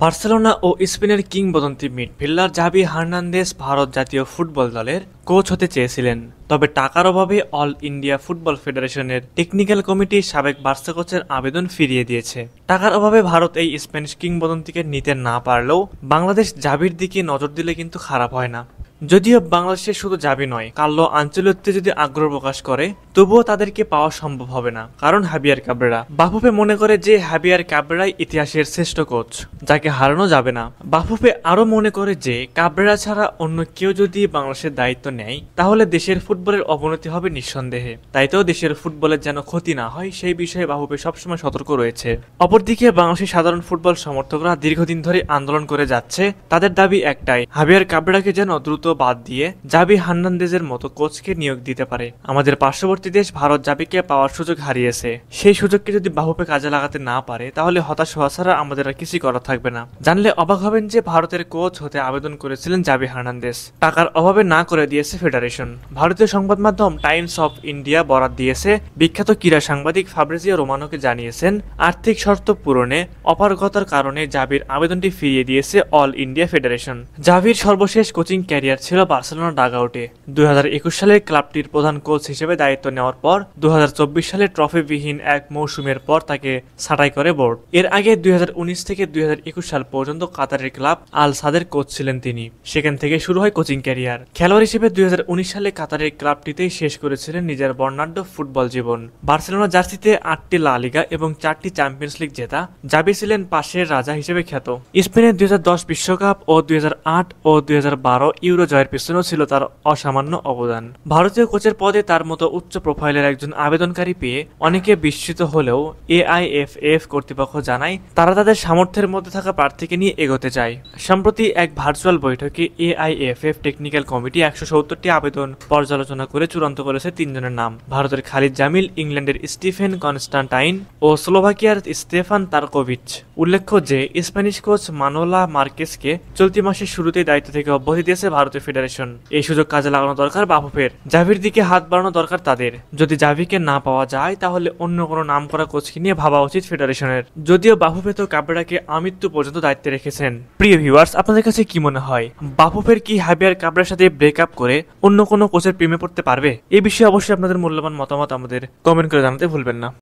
Barcelona ও স্পেনের কিংবদন্তি midfielder Xavi Hernandez Bharat জাতীয় ফুটবল দলের কোচ হতে চেয়েছিলেন, তবে টাকার অভাবে অল ইন্ডিয়া ফুটবল ফেডারেশনের টেকনিক্যাল কমিটি সাবেক বার্সা কোচের আবেদন ফিরিয়ে দিয়েছে। টাকার অভাবে ভারত এই স্প্যানিশ কিংবদন্তিকে নিতে না পারলেও বাংলাদেশ জাভির দিকে নজর দিলে কিন্তু খারাপ হয় না। যদিও বাংলাদেশের শুধু জাভি নয়, কার্লো আনচেলত্তি যদি আগ্রহ প্রকাশ করে তবুও তাদেরকে পাওয়া সম্ভব হবে না, কারণ হাবিয়ার কাবরেরা। বাফুফে মনে করে যে হাবিয়ার কাবরেরাই ইতিহাসের শ্রেষ্ঠ কোচ, যাকে হারানো যাবে না। বাফুফে আরো মনে করে যে কাবরেরা ছাড়া অন্য কেউ যদি বাংলাদেশের দায়িত্ব নেয় তাহলে দেশের ফুটবলের অবনতি হবে নিঃসন্দেহে। তাইতো দেশের ফুটবলের যেন ক্ষতি না হয় সেই বিষয়ে বাফুফে সবসময় সতর্ক রয়েছে। অপরদিকে বাংলাদেশের সাধারণ ফুটবল সমর্থকরা দীর্ঘদিন ধরে আন্দোলন করে যাচ্ছে। তাদের দাবি একটাই, হাবিয়ার কাবরেরাকে যেন দ্রুত বাদ দিয়ে জাভি হার্নান্দেজের মতো কোচকে নিয়োগ দিতে পারে। আমাদের পার্শ্ববর্তী দেশ ভারত জাভিকে পাওয়ার সুযোগ হারিয়েছে, সেই সুযোগকে যদি বাফুফে কাজে লাগাতে না পারে তাহলে হতাশ হওয়া ছাড়া আমাদের আর কিছুই করা থাকবে না। জানলে অবাক হবেন যে ভারতের কোচ হতে আবেদন করেছিলেন জাভি হার্নান্দেজ, টাকার অভাবে না করে দিয়েছে ফেডারেশন। ভারতীয় সংবাদ মাধ্যম টাইমস অফ ইন্ডিয়া বরাত দিয়েছে, বিখ্যাত ক্রীড়া সাংবাদিক ফাব্রিজিও রোমানোকে জানিয়েছেন আর্থিক শর্ত পূরণে অপারগতার কারণে জাভির আবেদনটি ফিরিয়ে দিয়েছে অল ইন্ডিয়া ফেডারেশন। জাভির সর্বশেষ কোচিং ক্যারিয়ার ছিল বার্সেলোনা ডাগআউটে। 2021 সালে ক্লাবটির প্রধান কোচ হিসেবে দায়িত্ব নেওয়ার পর 2024 সালে ট্রফিবিহীন এক মৌসুমের পর তাকে ছাঁটাই করে বোর্ড। এর আগে 2019 থেকে 2021 সাল পর্যন্ত কাতারের ক্লাব আল সাদের কোচ ছিলেন তিনি। সেখান থেকে শুরু হয় কোচিং ক্যারিয়ার। খেলোয়াড় হিসেবে 2019 সালে কাতারের ক্লাবটিতেই শেষ করেছিলেন নিজের বর্ণাঢ্য ফুটবল জীবন। বার্সেলোনা জার্সিতে 8টি লা লিগা এবং 4টি চ্যাম্পিয়ন্স লিগ জেতা জাভি ছিলেন পাশের রাজা হিসেবে খ্যাত। স্পেনের 2010 বিশ্বকাপ ও 2008 ও 2012 ইউরো জয়ের পিছনেও ছিল তার অসামান্য অবদান। ভারতীয় কোচের পদে তার মতো উচ্চ প্রোফাইলের একজন আবেদনকারী পেয়ে অনেকে বিস্মিত হলেও এআইএফএফ কর্তৃপক্ষ জানায় তারা তাদের সামর্থ্যের মধ্যে থাকা প্রার্থীকে নিয়ে এগোতে চায়। সম্প্রতি এক ভার্চুয়াল বৈঠকে এআইএফএফ টেকনিক্যাল কমিটি 170টি আবেদন পর্যালোচনা করে চূড়ান্ত করেছে 3 জনের নাম। ভারতের খালিদ জামিল, ইংল্যান্ডের স্টিফেন কনস্টান্টাইন ও স্লোভাকিয়ার স্তেফান তারকোভিচ। উল্লেখ্য যে স্প্যানিশ কোচ মানোলা মার্কেসকে চলতি মাসের শুরুতেই দায়িত্ব থেকে অব্যাহতি দিয়েছে ভারতীয় ফেডারেশন। এই সুযোগ কাজে লাগানো দরকার বাফুফের, জাভির দিকে হাত বাড়ানো দরকার তাদের। যদি জাভিকে না পাওয়া যায় তাহলে অন্য কোনো নাম করা কোচকে নিয়ে ভাবা উচিত ফেডারেশনের। যদিও বাফুফে তো কাবরেরাকে আমৃত্যু পর্যন্ত দায়িত্বে রেখেছেন। প্রিয় ভিউয়ার্স, আপনাদের কাছে কি মনে হয়, বাফুফের কি হাবিয়ার কাবরেরার সাথে ব্রেকআপ করে অন্য কোনো কোচের প্রেমে পড়তে পারবে? এই বিষয়ে অবশ্যই আপনাদের মূল্যবান মতামত আমাদের কমেন্ট করে জানাতে ভুলবেন না।